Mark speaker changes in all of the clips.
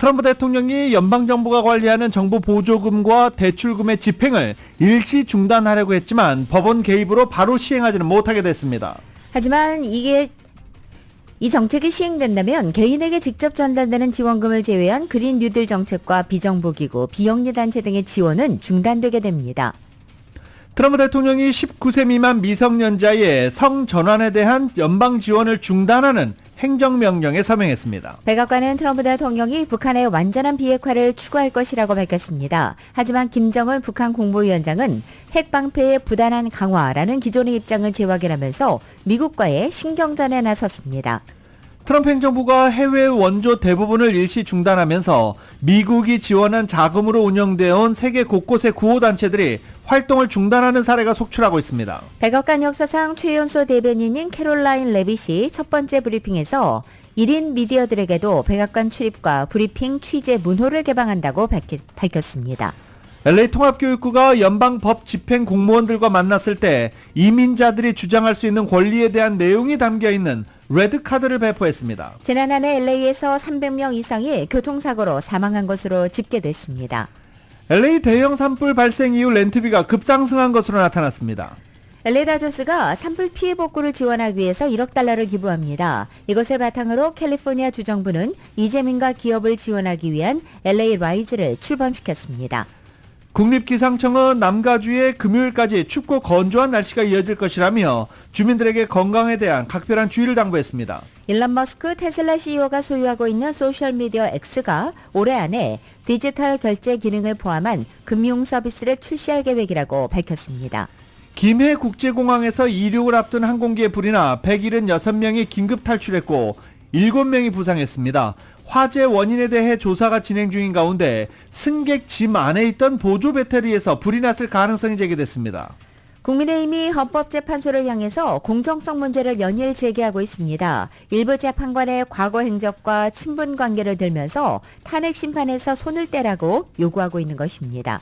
Speaker 1: 트럼프 대통령이 연방정부가 관리하는 정부 보조금과 대출금의 집행을 일시 중단하려고 했지만 법원 개입으로 바로 시행하지는 못하게 됐습니다.
Speaker 2: 하지만 이 정책이 시행된다면 개인에게 직접 전달되는 지원금을 제외한 그린 뉴딜 정책과 비정부기구, 비영리 단체 등의 지원은 중단되게 됩니다.
Speaker 1: 트럼프 대통령이 19세 미만 미성년자의 성전환에 대한 연방 지원을 중단하는 행정명령에 서명했습니다.
Speaker 2: 백악관은 트럼프 대통령이 북한의 완전한 비핵화를 추구할 것이라고 밝혔습니다. 하지만 김정은 북한 국무위원장은 핵방패의 부단한 강화라는 기존의 입장을 재확인하면서 미국과의 신경전에 나섰습니다.
Speaker 1: 트럼프 행정부가 해외 원조 대부분을 일시 중단하면서 미국이 지원한 자금으로 운영되어 온 세계 곳곳의 구호단체들이 활동을 중단하는 사례가 속출하고 있습니다.
Speaker 2: 백악관 역사상 최연소 대변인인 캐롤라인 레빗이 첫 번째 브리핑에서 1인 미디어들에게도 백악관 출입과 브리핑 취재 문호를 개방한다고 밝혔습니다.
Speaker 1: LA 통합교육부가 연방법 집행 공무원들과 만났을 때 이민자들이 주장할 수 있는 권리에 대한 내용이 담겨있는 레드카드를 배포했습니다.
Speaker 2: 지난 한 해 LA에서 300명 이상이 교통사고로 사망한 것으로 집계됐습니다.
Speaker 1: LA 대형 산불 발생 이후 렌트비가 급상승한 것으로 나타났습니다.
Speaker 2: LA 다저스가 산불 피해 복구를 지원하기 위해서 1억 달러를 기부합니다. 이것을 바탕으로 캘리포니아 주정부는 이재민과 기업을 지원하기 위한 LA 라이즈를 출범시켰습니다.
Speaker 1: 국립기상청은 남가주에 금요일까지 춥고 건조한 날씨가 이어질 것이라며 주민들에게 건강에 대한 각별한 주의를 당부했습니다.
Speaker 2: 일론 머스크 테슬라 CEO가 소유하고 있는 소셜미디어 X가 올해 안에 디지털 결제 기능을 포함한 금융 서비스를 출시할 계획이라고 밝혔습니다.
Speaker 1: 김해 국제공항에서 이륙을 앞둔 항공기의 불이 나 176명이 긴급 탈출했고 7명이 부상했습니다. 화재 원인에 대해 조사가 진행 중인 가운데 승객 짐 안에 있던 보조 배터리에서 불이 났을 가능성이 제기됐습니다.
Speaker 2: 국민의힘이 헌법재판소를 향해서 공정성 문제를 연일 제기하고 있습니다. 일부 재판관의 과거 행적과 친분 관계를 들면서 탄핵 심판에서 손을 떼라고 요구하고 있는 것입니다.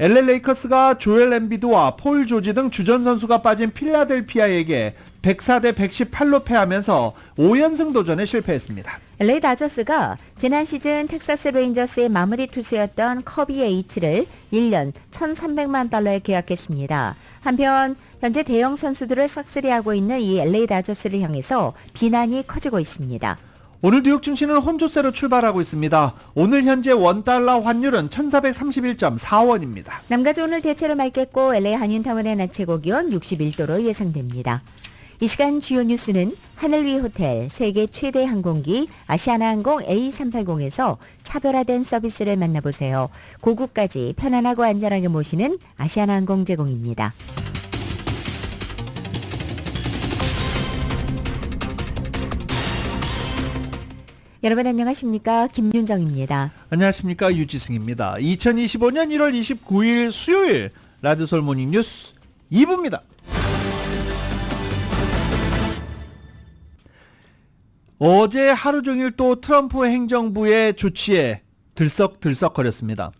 Speaker 1: LA 레이커스가 조엘 엠비드와 폴 조지 등 주전 선수가 빠진 필라델피아에게 104대 118로 패하면서 5연승 도전에 실패했습니다.
Speaker 2: LA 다저스가 지난 시즌 텍사스 레인저스의 마무리 투수였던 커비 H를 1년 1,300만 달러에 계약했습니다. 한편 현재 대형 선수들을 싹쓸이하고 있는 이 LA 다저스를 향해서 비난이 커지고 있습니다.
Speaker 1: 오늘 뉴욕 증시는 혼조세로 출발하고 있습니다. 오늘 현재 원달러 환율은 1431.4원입니다.
Speaker 2: 남가주 오늘 대체로 맑겠고 LA 한인타운의 낮 최고 기온 61도로 예상됩니다. 이 시간 주요 뉴스는 하늘 위 호텔, 세계 최대 항공기 아시아나항공 A380에서 차별화된 서비스를 만나보세요. 고국까지 편안하고 안전하게 모시는 아시아나항공 제공입니다. 여러분 안녕하십니까? 김윤정입니다.
Speaker 1: 안녕하십니까? 유지승입니다. 2025년 1월 29일 수요일 라디오솔 모닝 뉴스 2부입니다. 어제 하루 종일 또 트럼프 행정부의 조치에 들썩들썩거렸습니다.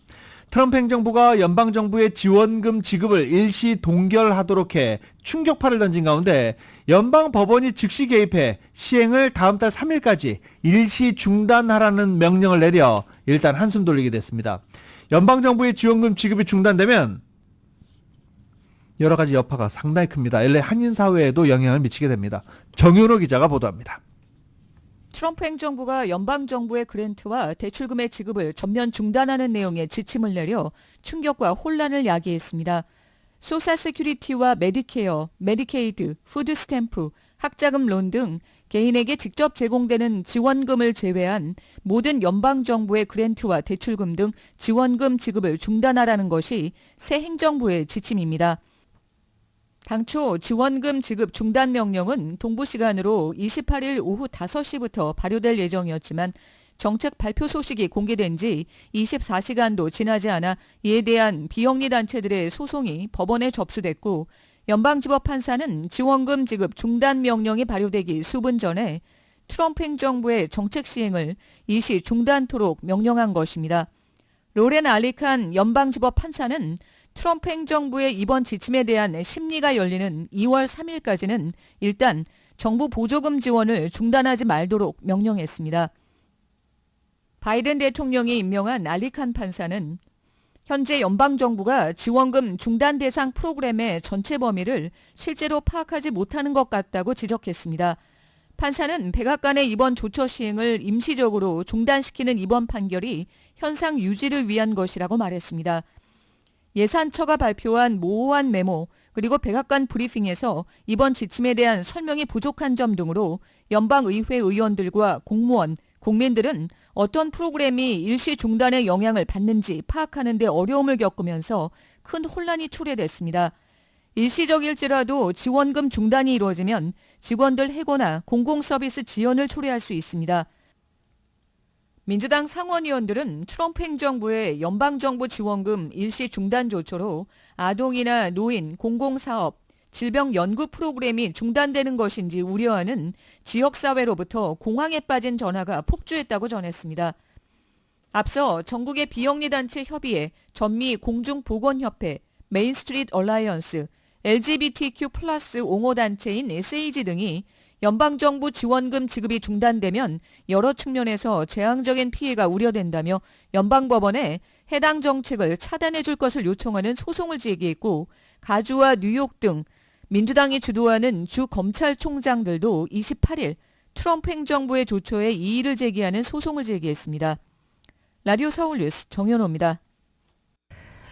Speaker 1: 트럼프 행정부가 연방정부의 지원금 지급을 일시 동결하도록 해 충격파를 던진 가운데 연방법원이 즉시 개입해 시행을 다음 달 3일까지 일시 중단하라는 명령을 내려 일단 한숨 돌리게 됐습니다. 연방정부의 지원금 지급이 중단되면 여러 가지 여파가 상당히 큽니다. LA 한인사회에도 영향을 미치게 됩니다. 정윤호 기자가 보도합니다.
Speaker 3: 트럼프 행정부가 연방정부의 그랜트와 대출금의 지급을 전면 중단하는 내용의 지침을 내려 충격과 혼란을 야기했습니다. 소셜 세큐리티와 메디케어, 메디케이드, 푸드스탬프, 학자금 론 등 개인에게 직접 제공되는 지원금을 제외한 모든 연방정부의 그랜트와 대출금 등 지원금 지급을 중단하라는 것이 새 행정부의 지침입니다. 당초 지원금 지급 중단 명령은 동부 시간으로 28일 오후 5시부터 발효될 예정이었지만 정책 발표 소식이 공개된 지 24시간도 지나지 않아 이에 대한 비영리 단체들의 소송이 법원에 접수됐고 연방지법 판사는 지원금 지급 중단 명령이 발효되기 수분 전에 트럼프 행정부의 정책 시행을 일시 중단토록 명령한 것입니다. 로렌 알리칸 연방지법 판사는 트럼프 행정부의 이번 지침에 대한 심리가 열리는 2월 3일까지는 일단 정부 보조금 지원을 중단하지 말도록 명령했습니다. 바이든 대통령이 임명한 알리칸 판사는 현재 연방정부가 지원금 중단 대상 프로그램의 전체 범위를 실제로 파악하지 못하는 것 같다고 지적했습니다. 판사는 백악관의 이번 조처 시행을 임시적으로 중단시키는 이번 판결이 현상 유지를 위한 것이라고 말했습니다. 예산처가 발표한 모호한 메모 그리고 백악관 브리핑에서 이번 지침에 대한 설명이 부족한 점 등으로 연방의회 의원들과 공무원, 국민들은 어떤 프로그램이 일시 중단의 영향을 받는지 파악하는 데 어려움을 겪으면서 큰 혼란이 초래됐습니다. 일시적일지라도 지원금 중단이 이루어지면 직원들 해고나 공공서비스 지연을 초래할 수 있습니다. 민주당 상원의원들은 트럼프 행정부의 연방정부 지원금 일시 중단 조처로 아동이나 노인, 공공사업, 질병 연구 프로그램이 중단되는 것인지 우려하는 지역사회로부터 공황에 빠진 전화가 폭주했다고 전했습니다. 앞서 전국의 비영리단체 협의회, 전미 공중보건협회, 메인스트리트 얼라이언스, LGBTQ+ 옹호단체인 SAG 등이 연방정부 지원금 지급이 중단되면 여러 측면에서 재앙적인 피해가 우려된다며 연방법원에 해당 정책을 차단해 줄 것을 요청하는 소송을 제기했고 가주와 뉴욕 등 민주당이 주도하는 주 검찰총장들도 28일 트럼프 행정부의 조처에 이의를 제기하는 소송을 제기했습니다. 라디오 서울 뉴스 정현호입니다.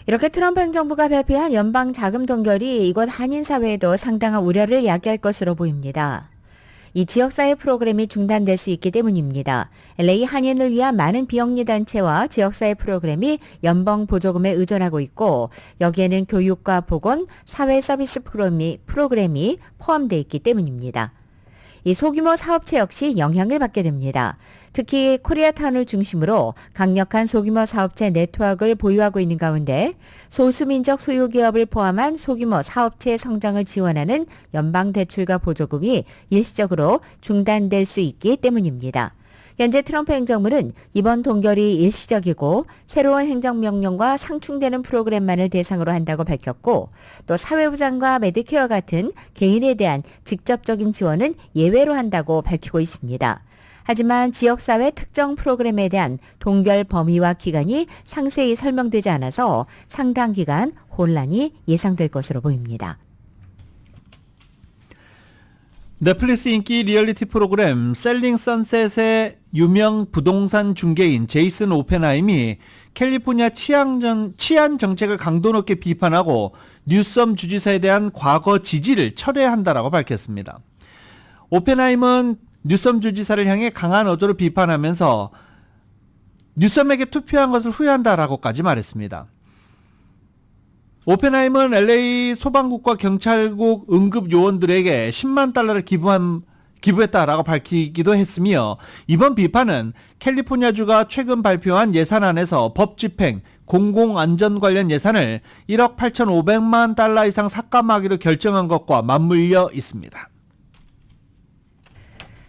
Speaker 2: 이렇게 트럼프 행정부가 발표한 연방 자금 동결이 이곳 한인 사회에도 상당한 우려를 야기할 것으로 보입니다. 이 지역사회 프로그램이 중단될 수 있기 때문입니다. LA 한인을 위한 많은 비영리 단체와 지역사회 프로그램이 연방 보조금에 의존하고 있고 여기에는 교육과 보건, 사회 서비스 프로그램이 포함되어 있기 때문입니다. 이 소규모 사업체 역시 영향을 받게 됩니다. 특히 코리아타운을 중심으로 강력한 소규모 사업체 네트워크를 보유하고 있는 가운데 소수민족 소유기업을 포함한 소규모 사업체의 성장을 지원하는 연방대출과 보조금이 일시적으로 중단될 수 있기 때문입니다. 현재 트럼프 행정부는 이번 동결이 일시적이고 새로운 행정명령과 상충되는 프로그램만을 대상으로 한다고 밝혔고 또 사회보장과 메디케어 같은 개인에 대한 직접적인 지원은 예외로 한다고 밝히고 있습니다. 하지만 지역사회 특정 프로그램에 대한 동결 범위와 기간이 상세히 설명되지 않아서 상당 기간 혼란이 예상될 것으로 보입니다.
Speaker 1: 넷플릭스 인기 리얼리티 프로그램 셀링 선셋의 유명 부동산 중개인 제이슨 오펜하임이 캘리포니아 치안 정책을 강도 높게 비판하고 뉴섬 주지사에 대한 과거 지지를 철회한다라고 밝혔습니다. 오펜하임은 뉴섬 주지사를 향해 강한 어조로 비판하면서 뉴섬에게 투표한 것을 후회한다라고까지 말했습니다. 오펜하임은 LA 소방국과 경찰국 응급 요원들에게 10만 달러를 기부했다라고 밝히기도 했으며 이번 비판은 캘리포니아주가 최근 발표한 예산안에서 법 집행, 공공안전 관련 예산을 1억 8,500만 달러 이상 삭감하기로 결정한 것과 맞물려 있습니다.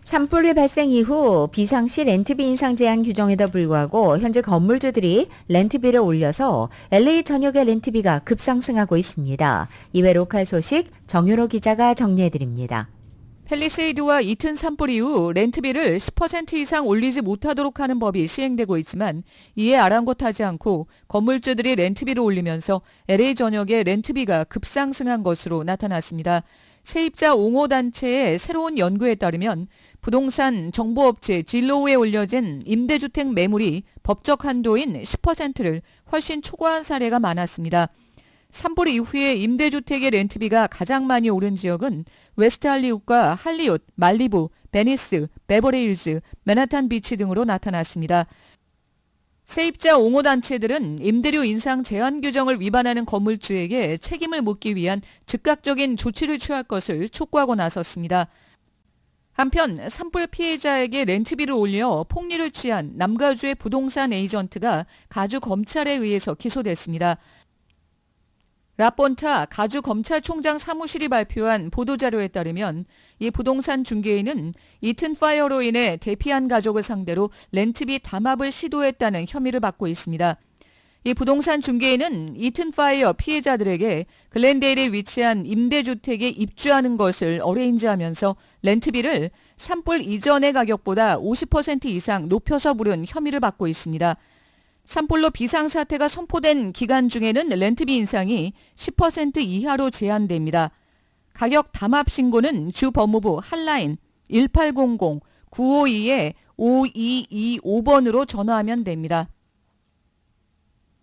Speaker 2: 산불이 발생 이후 비상시 렌트비 인상 제한 규정에도 불구하고 현재 건물주들이 렌트비를 올려서 LA 전역의 렌트비가 급상승하고 있습니다. 이외 로컬 소식 정유로 기자가 정리해드립니다.
Speaker 3: 팰리세이드와 이튼 산불 이후 렌트비를 10% 이상 올리지 못하도록 하는 법이 시행되고 있지만 이에 아랑곳하지 않고 건물주들이 렌트비를 올리면서 LA 전역의 렌트비가 급상승한 것으로 나타났습니다. 세입자 옹호단체의 새로운 연구에 따르면 부동산 정보업체 진로우에 올려진 임대주택 매물이 법적 한도인 10%를 훨씬 초과한 사례가 많았습니다. 산불 이후에 임대주택의 렌트비가 가장 많이 오른 지역은 웨스트 할리우드과 할리우드, 말리부, 베니스, 베버리힐즈, 맨하탄 비치 등으로 나타났습니다. 세입자 옹호단체들은 임대료 인상 제한 규정을 위반하는 건물주에게 책임을 묻기 위한 즉각적인 조치를 취할 것을 촉구하고 나섰습니다. 한편 산불 피해자에게 렌트비를 올려 폭리를 취한 남가주의 부동산 에이전트가 가주 검찰에 의해서 기소됐습니다. 라폰타 가주 검찰총장 사무실이 발표한 보도자료에 따르면 이 부동산 중개인은 이튼 파이어로 인해 대피한 가족을 상대로 렌트비 담합을 시도했다는 혐의를 받고 있습니다. 이 부동산 중개인은 이튼 파이어 피해자들에게 글렌데일에 위치한 임대주택에 입주하는 것을 어레인지하면서 렌트비를 산불 이전의 가격보다 50% 이상 높여서 부른 혐의를 받고 있습니다. 산불로 비상사태가 선포된 기간 중에는 렌트비 인상이 10% 이하로 제한됩니다. 가격 담합 신고는 주 법무부 핫라인 1800-952-5225번으로 전화하면 됩니다.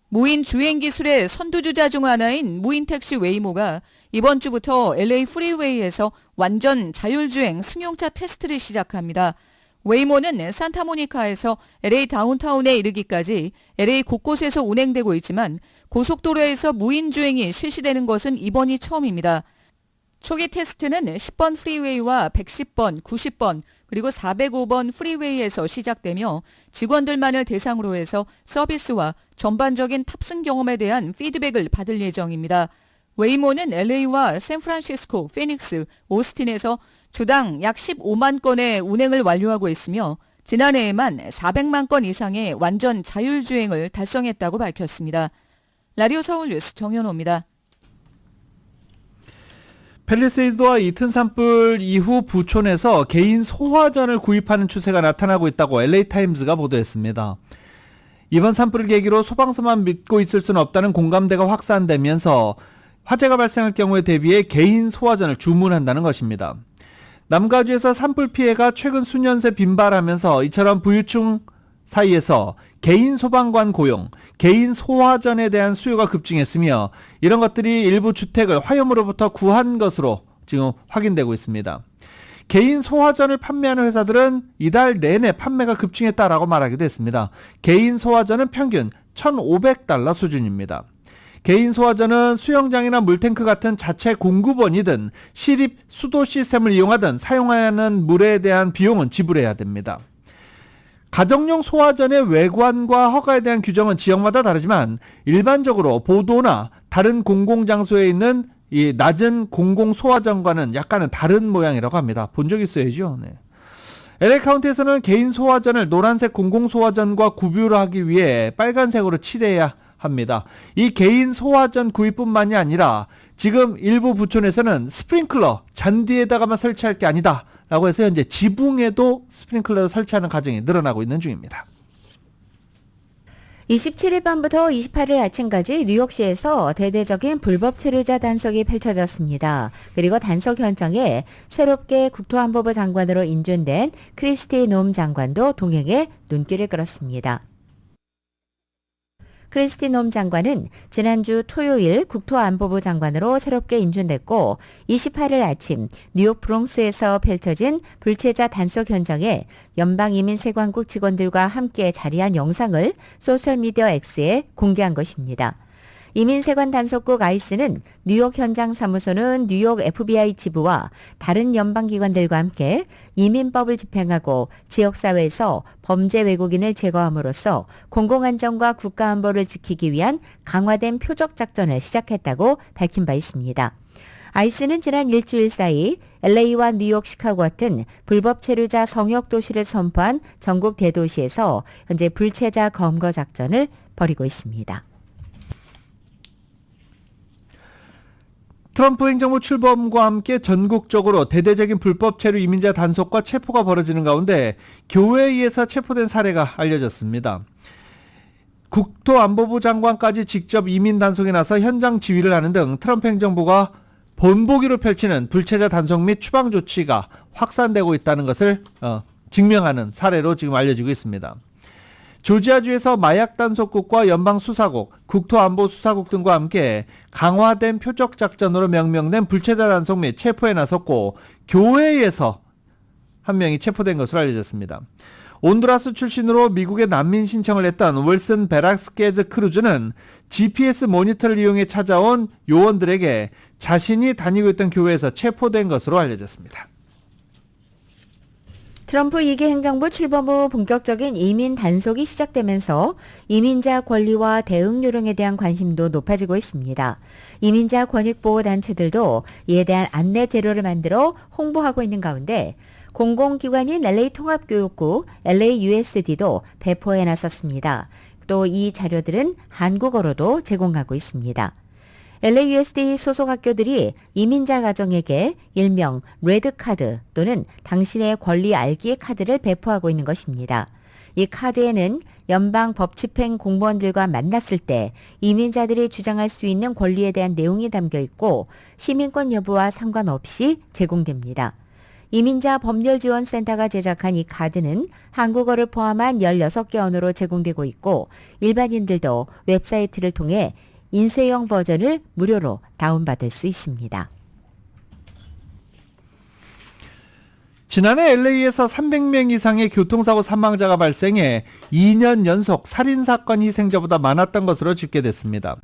Speaker 3: 무인 주행 기술의 선두주자 중 하나인 무인택시 웨이모가 이번 주부터 LA 프리웨이에서 완전 자율주행 승용차 테스트를 시작합니다. 웨이모는 산타모니카에서 LA 다운타운에 이르기까지 LA 곳곳에서 운행되고 있지만 고속도로에서 무인주행이 실시되는 것은 이번이 처음입니다. 초기 테스트는 10번 프리웨이와 110번, 90번, 그리고 405번 프리웨이에서 시작되며 직원들만을 대상으로 해서 서비스와 전반적인 탑승 경험에 대한 피드백을 받을 예정입니다. 웨이모는 LA와 샌프란시스코, 피닉스, 오스틴에서 주당 약 15만 건의 운행을 완료하고 있으며 지난해에만 400만 건 이상의 완전 자율주행을 달성했다고 밝혔습니다. 라디오 서울 뉴스 정현호입니다.
Speaker 1: 팰리세이드와 이튼 산불 이후 부촌에서 개인 소화전을 구입하는 추세가 나타나고 있다고 LA타임즈가 보도했습니다. 이번 산불을 계기로 소방서만 믿고 있을 수는 없다는 공감대가 확산되면서 화재가 발생할 경우에 대비해 개인 소화전을 주문한다는 것입니다. 남가주에서 산불 피해가 최근 수년 새 빈발하면서 이처럼 부유층 사이에서 개인 소방관 고용, 개인 소화전에 대한 수요가 급증했으며 이런 것들이 일부 주택을 화염으로부터 구한 것으로 지금 확인되고 있습니다. 개인 소화전을 판매하는 회사들은 이달 내내 판매가 급증했다라고 말하기도 했습니다. 개인 소화전은 평균 $1,500 수준입니다. 개인 소화전은 수영장이나 물탱크 같은 자체 공급원이든 시립 수도 시스템을 이용하든 사용하는 물에 대한 비용은 지불해야 됩니다. 가정용 소화전의 외관과 허가에 대한 규정은 지역마다 다르지만 일반적으로 보도나 다른 공공장소에 있는 이 낮은 공공 소화전과는 약간은 다른 모양이라고 합니다. 본 적 있어야죠. 네. LA 카운티에서는 개인 소화전을 노란색 공공 소화전과 구별하기 위해 빨간색으로 칠해야 합니다. 이 개인 소화전 구입뿐만이 아니라 지금 일부 부촌에서는 스프링클러 잔디에다가만 설치할 게 아니다 라고 해서 현재 지붕에도 스프링클러를 설치하는 가정이 늘어나고 있는 중입니다.
Speaker 2: 27일 밤부터 28일 아침까지 뉴욕시에서 대대적인 불법 체류자 단속이 펼쳐졌습니다. 그리고 단속 현장에 새롭게 국토안보부 장관으로 인준된 크리스티 놈 장관도 동행에 눈길을 끌었습니다. 크리스티 놈 장관은 지난주 토요일 국토안보부 장관으로 새롭게 인준됐고 28일 아침 뉴욕 브롱스에서 펼쳐진 불체자 단속 현장에 연방이민세관국 직원들과 함께 자리한 영상을 소셜미디어 X에 공개한 것입니다. 이민세관 단속국 아이스는 뉴욕 현장 사무소는 뉴욕 FBI 지부와 다른 연방기관들과 함께 이민법을 집행하고 지역사회에서 범죄 외국인을 제거함으로써 공공안전과 국가안보를 지키기 위한 강화된 표적 작전을 시작했다고 밝힌 바 있습니다. 아이스는 지난 일주일 사이 LA와 뉴욕, 시카고 같은 불법 체류자 성역 도시를 선포한 전국 대도시에서 현재 불체자 검거 작전을 벌이고 있습니다.
Speaker 1: 트럼프 행정부 출범과 함께 전국적으로 대대적인 불법 체류 이민자 단속과 체포가 벌어지는 가운데 교회에 의해서 체포된 사례가 알려졌습니다. 국토안보부 장관까지 직접 이민 단속에 나서 현장 지휘를 하는 등 트럼프 행정부가 본보기로 펼치는 불체자 단속 및 추방 조치가 확산되고 있다는 것을 증명하는 사례로 지금 알려지고 있습니다. 조지아주에서 마약 단속국과 연방수사국, 국토안보수사국 등과 함께 강화된 표적 작전으로 명명된 불체자 단속 및 체포에 나섰고 교회에서 한 명이 체포된 것으로 알려졌습니다. 온두라스 출신으로 미국에 난민 신청을 했던 윌슨 베라스케즈 크루즈는 GPS 모니터를 이용해 찾아온 요원들에게 자신이 다니고 있던 교회에서 체포된 것으로 알려졌습니다.
Speaker 2: 트럼프 2기 행정부 출범 후 본격적인 이민 단속이 시작되면서 이민자 권리와 대응 요령에 대한 관심도 높아지고 있습니다. 이민자 권익보호단체들도 이에 대한 안내 재료를 만들어 홍보하고 있는 가운데 공공기관인 LA 통합교육부 LAUSD도 배포에 나섰습니다. 또 이 자료들은 한국어로도 제공하고 있습니다. LAUSD 소속 학교들이 이민자 가정에게 일명 레드카드 또는 당신의 권리 알기의 카드를 배포하고 있는 것입니다. 이 카드에는 연방 법집행 공무원들과 만났을 때 이민자들이 주장할 수 있는 권리에 대한 내용이 담겨 있고 시민권 여부와 상관없이 제공됩니다. 이민자 법률지원센터가 제작한 이 카드는 한국어를 포함한 16개 언어로 제공되고 있고 일반인들도 웹사이트를 통해 인쇄형 버전을 무료로 다운받을 수 있습니다.
Speaker 1: 지난해 LA에서 300명 이상의 교통사고 사망자가 발생해 2년 연속 살인사건 희생자보다 많았던 것으로 집계됐습니다.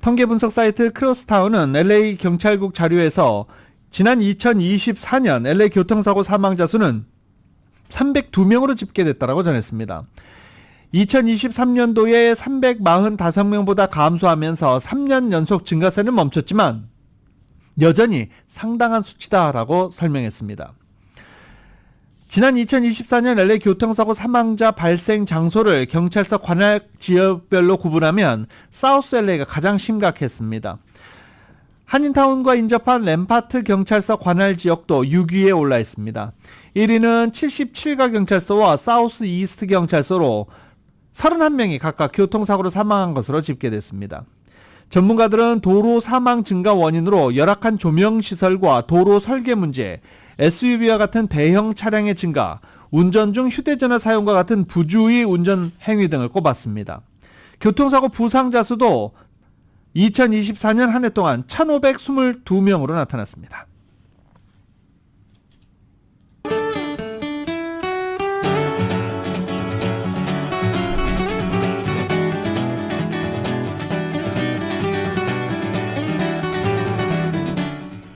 Speaker 1: 통계 분석 사이트 크로스타운은 LA 경찰국 자료에서 지난 2024년 LA 교통사고 사망자 수는 302명으로 집계됐다고 전했습니다. 2023년도에 345명보다 감소하면서 3년 연속 증가세는 멈췄지만 여전히 상당한 수치다라고 설명했습니다. 지난 2024년 LA 교통사고 사망자 발생 장소를 경찰서 관할 지역별로 구분하면 사우스 LA가 가장 심각했습니다. 한인타운과 인접한 램파트 경찰서 관할 지역도 6위에 올라 있습니다. 1위는 77가 경찰서와 사우스 이스트 경찰서로 31명이 각각 교통사고로 사망한 것으로 집계됐습니다. 전문가들은 도로 사망 증가 원인으로 열악한 조명시설과 도로 설계 문제, SUV와 같은 대형 차량의 증가, 운전 중 휴대전화 사용과 같은 부주의 운전 행위 등을 꼽았습니다. 교통사고 부상자 수도 2024년 한 해 동안 1,522명으로 나타났습니다.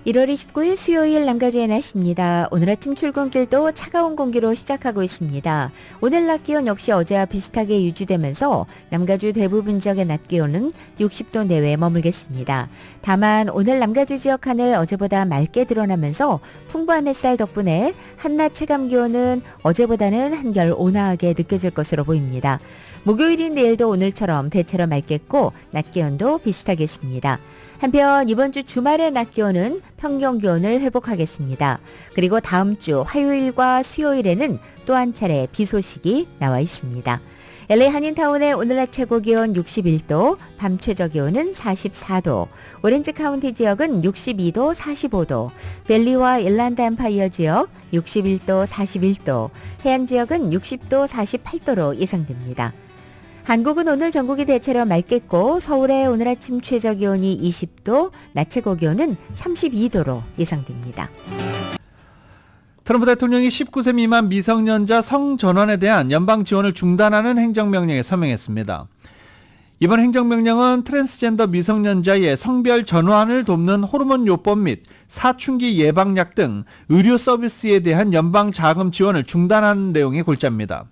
Speaker 2: (1월 29일) 수요일 남가주의 날씨입니다. 오늘 아침 출근길도 차가운 공기로 시작하고 있습니다. 오늘 낮 기온 역시 어제와 비슷하게 유지되면서 남가주 대부분 지역의 낮 기온은 60도 내외에 머물겠습니다. 다만 오늘 남가주 지역 하늘 어제보다 맑게 드러나면서 풍부한 햇살 덕분에 한낮 체감 기온은 어제보다는 한결 온화하게 느껴질 것으로 보입니다. 목요일인 내일도 오늘처럼 대체로 맑겠고 낮 기온도 비슷하겠습니다. 한편 이번 주 주말의 낮 기온은 평균 기온을 회복하겠습니다. 그리고 다음 주 화요일과 수요일에는 또 한 차례 비 소식이 나와 있습니다. LA 한인타운의 오늘 낮 최고 기온 61도, 밤 최저 기온은 44도, 오렌지 카운티 지역은 62도, 45도, 밸리와 일란드 엠파이어 지역 61도, 41도, 해안 지역은 60도, 48도로 예상됩니다. 한국은 오늘 전국이 대체로 맑겠고 서울의 오늘 아침 최저 기온이 20도, 낮 최고 기온은 32도로 예상됩니다.
Speaker 1: 트럼프 대통령이 19세 미만 미성년자 성전환에 대한 연방 지원을 중단하는 행정명령에 서명했습니다. 이번 행정명령은 트랜스젠더 미성년자의 성별 전환을 돕는 호르몬 요법 및 사춘기 예방약 등 의료 서비스에 대한 연방 자금 지원을 중단하는 내용이 골자입니다.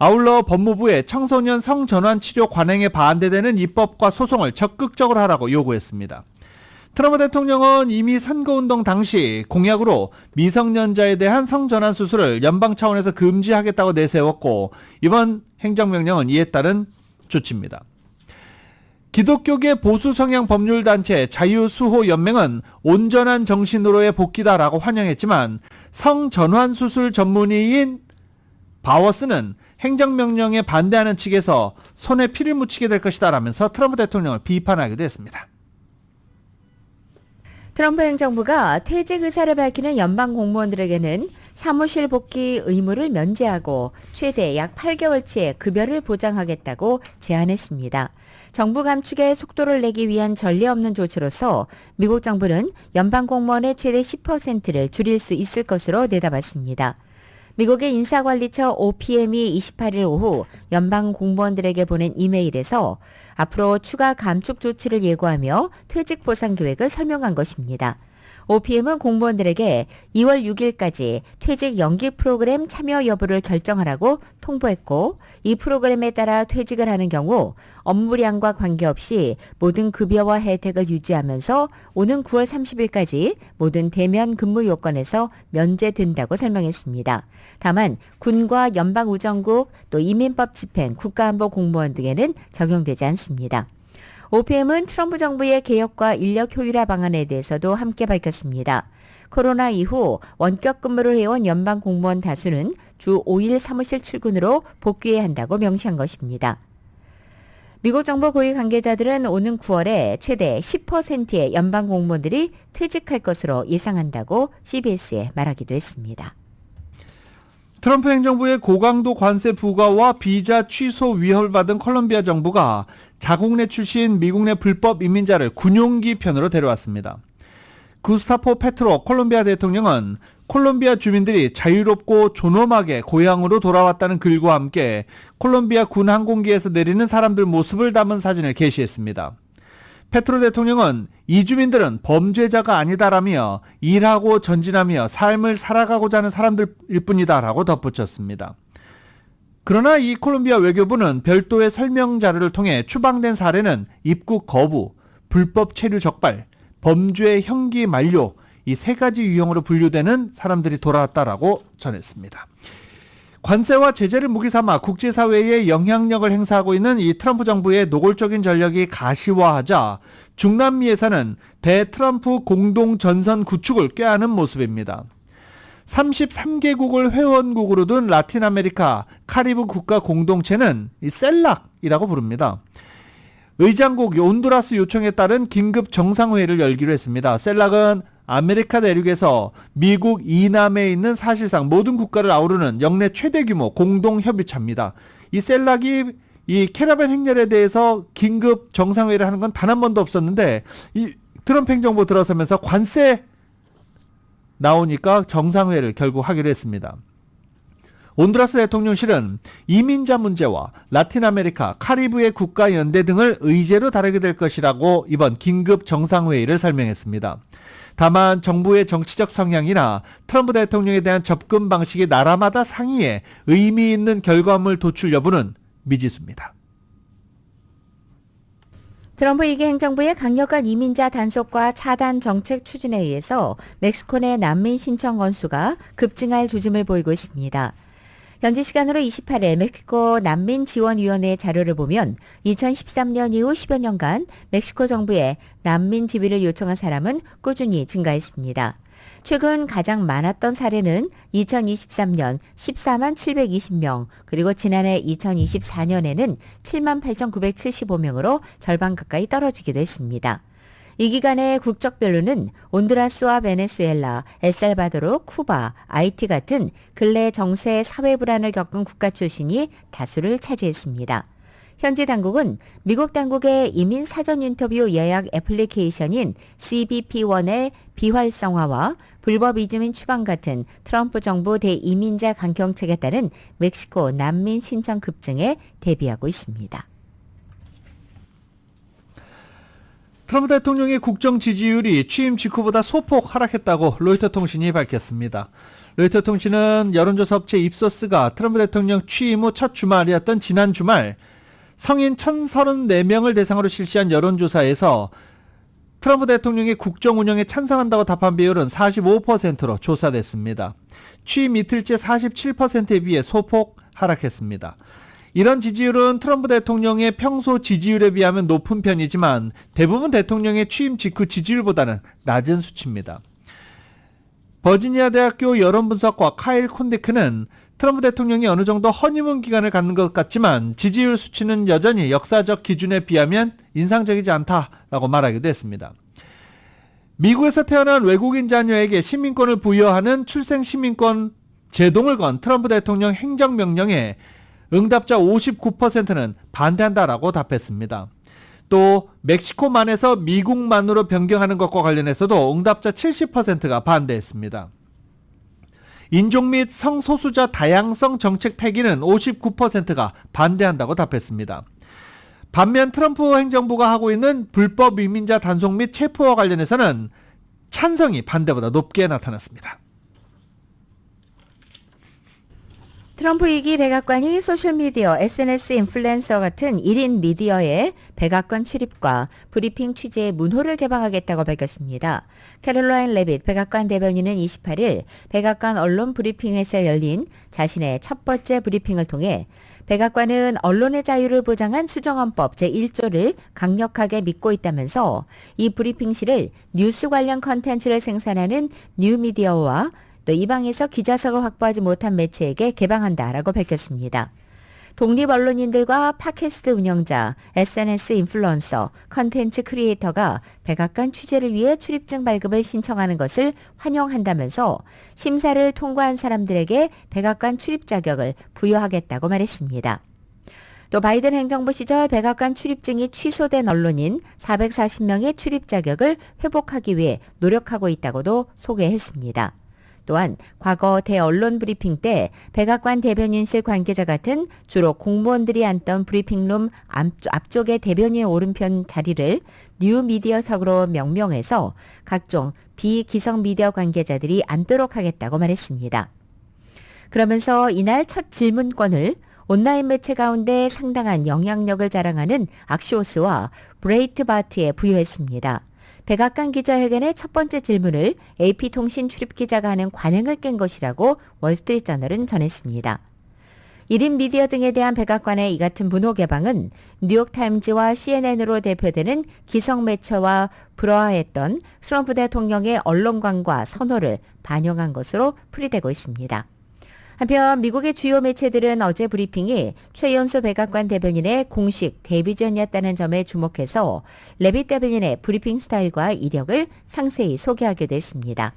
Speaker 1: 아울러 법무부에 청소년 성전환 치료 관행에 반대되는 입법과 소송을 적극적으로 하라고 요구했습니다. 트럼프 대통령은 이미 선거운동 당시 공약으로 미성년자에 대한 성전환 수술을 연방 차원에서 금지하겠다고 내세웠고 이번 행정명령은 이에 따른 조치입니다. 기독교계 보수 성향 법률단체 자유수호연맹은 온전한 정신으로의 복귀다라고 환영했지만 성전환 수술 전문의인 바워스는 행정명령에 반대하는 측에서 손에 피를 묻히게 될 것이다 라면서 트럼프 대통령을 비판하기도 했습니다.
Speaker 2: 트럼프 행정부가 퇴직 의사를 밝히는 연방 공무원들에게는 사무실 복귀 의무를 면제하고 최대 약 8개월치의 급여를 보장하겠다고 제안했습니다. 정부 감축에 속도를 내기 위한 전례 없는 조치로서 미국 정부는 연방 공무원의 최대 10%를 줄일 수 있을 것으로 내다봤습니다. 미국의 인사관리처 OPM이 28일 오후 연방 공무원들에게 보낸 이메일에서 앞으로 추가 감축 조치를 예고하며 퇴직 보상 계획을 설명한 것입니다. OPM은 공무원들에게 2월 6일까지 퇴직 연기 프로그램 참여 여부를 결정하라고 통보했고 이 프로그램에 따라 퇴직을 하는 경우 업무량과 관계없이 모든 급여와 혜택을 유지하면서 오는 9월 30일까지 모든 대면 근무 요건에서 면제된다고 설명했습니다. 다만 군과 연방우정국 또 이민법 집행, 국가안보 공무원 등에는 적용되지 않습니다. OPM은 트럼프 정부의 개혁과 인력 효율화 방안에 대해서도 함께 밝혔습니다. 코로나 이후 원격 근무를 해온 연방 공무원 다수는 주 5일 사무실 출근으로 복귀해야 한다고 명시한 것입니다. 미국 정부 고위 관계자들은 오는 9월에 최대 10%의 연방 공무원들이 퇴직할 것으로 예상한다고 CBS에 말하기도 했습니다.
Speaker 1: 트럼프 행정부의 고강도 관세 부과와 비자 취소 위협을 받은 콜롬비아 정부가 자국 내 출신 미국 내 불법 이민자를 군용기 편으로 데려왔습니다. 구스타포 페트로 콜롬비아 대통령은 콜롬비아 주민들이 자유롭고 존엄하게 고향으로 돌아왔다는 글과 함께 콜롬비아 군 항공기에서 내리는 사람들 모습을 담은 사진을 게시했습니다. 페트로 대통령은 이 주민들은 범죄자가 아니다라며 일하고 전진하며 삶을 살아가고자 하는 사람들일 뿐이다라고 덧붙였습니다. 그러나 이 콜롬비아 외교부는 별도의 설명 자료를 통해 추방된 사례는 입국 거부, 불법 체류 적발, 범죄 형기 만료 이 세 가지 유형으로 분류되는 사람들이 돌아왔다라고 전했습니다. 관세와 제재를 무기 삼아 국제사회에 영향력을 행사하고 있는 이 트럼프 정부의 노골적인 전략이 가시화하자 중남미에서는 대트럼프 공동 전선 구축을 꾀하는 모습입니다. 33개국을 회원국으로 둔 라틴 아메리카 카리브 국가 공동체는 이 셀락이라고 부릅니다. 의장국 온두라스 요청에 따른 긴급 정상회의를 열기로 했습니다. 셀락은 아메리카 대륙에서 미국 이남에 있는 사실상 모든 국가를 아우르는 역내 최대 규모 공동협의체입니다. 이 셀락이 이 캐러밴 행렬에 대해서 긴급 정상회의를 하는 건 단 한 번도 없었는데 이 트럼프 행정부 들어서면서 관세 나오니까 정상회의를 결국 하기로 했습니다. 온두라스 대통령실은 이민자 문제와 라틴 아메리카, 카리브해 국가 연대 등을 의제로 다루게 될 것이라고 이번 긴급 정상회의를 설명했습니다. 다만 정부의 정치적 성향이나 트럼프 대통령에 대한 접근 방식이 나라마다 상이해 의미 있는 결과물 도출 여부는 미지수입니다.
Speaker 2: 트럼프 2기 행정부의 강력한 이민자 단속과 차단 정책 추진에 의해서 멕시코 내 난민 신청 건수가 급증할 조짐을 보이고 있습니다. 현지 시간으로 28일 멕시코 난민지원위원회 자료를 보면 2013년 이후 10여 년간 멕시코 정부에 난민 지위를 요청한 사람은 꾸준히 증가했습니다. 최근 가장 많았던 사례는 2023년 14만 720명, 그리고 지난해 2024년에는 7만 8,975명으로 절반 가까이 떨어지기도 했습니다. 이 기간의 국적별로는 온두라스와 베네수엘라, 엘살바도르, 쿠바, 아이티 같은 근래 정세 사회 불안을 겪은 국가 출신이 다수를 차지했습니다. 현지 당국은 미국 당국의 이민 사전 인터뷰 예약 애플리케이션인 CBP1의 비활성화와 불법 이주민 추방 같은 트럼프 정부 대이민자 강경책에 따른 멕시코 난민 신청 급증에 대비하고 있습니다.
Speaker 1: 트럼프 대통령의 국정 지지율이 취임 직후보다 소폭 하락했다고 로이터 통신이 밝혔습니다. 로이터 통신은 여론조사 업체 입소스가 트럼프 대통령 취임 후 첫 주말이었던 지난 주말 성인 1,034명을 대상으로 실시한 여론조사에서 트럼프 대통령의 국정 운영에 찬성한다고 답한 비율은 45%로 조사됐습니다. 취임 이틀째 47%에 비해 소폭 하락했습니다. 이런 지지율은 트럼프 대통령의 평소 지지율에 비하면 높은 편이지만 대부분 대통령의 취임 직후 지지율보다는 낮은 수치입니다. 버지니아 대학교 여론분석과 카일 콘데크는 트럼프 대통령이 어느 정도 허니문 기간을 갖는 것 같지만 지지율 수치는 여전히 역사적 기준에 비하면 인상적이지 않다라고 말하기도 했습니다. 미국에서 태어난 외국인 자녀에게 시민권을 부여하는 출생시민권 제동을 건 트럼프 대통령 행정명령에 응답자 59%는 반대한다라고 답했습니다. 또 멕시코만에서 미국만으로 변경하는 것과 관련해서도 응답자 70%가 반대했습니다. 인종 및 성소수자 다양성 정책 폐기는 59%가 반대한다고 답했습니다. 반면 트럼프 행정부가 하고 있는 불법 이민자 단속 및 체포와 관련해서는 찬성이 반대보다 높게 나타났습니다.
Speaker 2: 트럼프 2기 백악관이 소셜미디어, SNS 인플루엔서 같은 1인 미디어의 백악관 출입과 브리핑 취재의 문호를 개방하겠다고 밝혔습니다. 캐롤라인 레빗 백악관 대변인은 28일 백악관 언론 브리핑에서 열린 자신의 첫 번째 브리핑을 통해 백악관은 언론의 자유를 보장한 수정헌법 제1조를 강력하게 믿고 있다면서 이 브리핑실을 뉴스 관련 컨텐츠를 생산하는 뉴미디어와 또 이 방에서 기자석을 확보하지 못한 매체에게 개방한다라고 밝혔습니다. 독립 언론인들과 팟캐스트 운영자, SNS 인플루언서, 컨텐츠 크리에이터가 백악관 취재를 위해 출입증 발급을 신청하는 것을 환영한다면서 심사를 통과한 사람들에게 백악관 출입 자격을 부여하겠다고 말했습니다. 또 바이든 행정부 시절 백악관 출입증이 취소된 언론인 440명의 출입 자격을 회복하기 위해 노력하고 있다고도 소개했습니다. 또한 과거 대언론 브리핑 때 백악관 대변인실 관계자 같은 주로 공무원들이 앉던 브리핑룸 앞쪽의 대변인 오른편 자리를 뉴미디어석으로 명명해서 각종 비기성 미디어 관계자들이 앉도록 하겠다고 말했습니다. 그러면서 이날 첫 질문권을 온라인 매체 가운데 상당한 영향력을 자랑하는 악시오스와 브레이트바트에 부여했습니다. 백악관 기자회견의 첫 번째 질문을 AP통신 출입기자가 하는 관행을 깬 것이라고 월스트리트저널은 전했습니다. 1인 미디어 등에 대한 백악관의 이 같은 분호 개방은 뉴욕타임즈와 CNN으로 대표되는 기성매체와 불화했던 트럼프 대통령의 언론관과 선호를 반영한 것으로 풀이되고 있습니다. 한편 미국의 주요 매체들은 어제 브리핑이 최연소 백악관 대변인의 공식 데뷔전이었다는 점에 주목해서 레빗 대변인의 브리핑 스타일과 이력을 상세히 소개하기도 했습니다.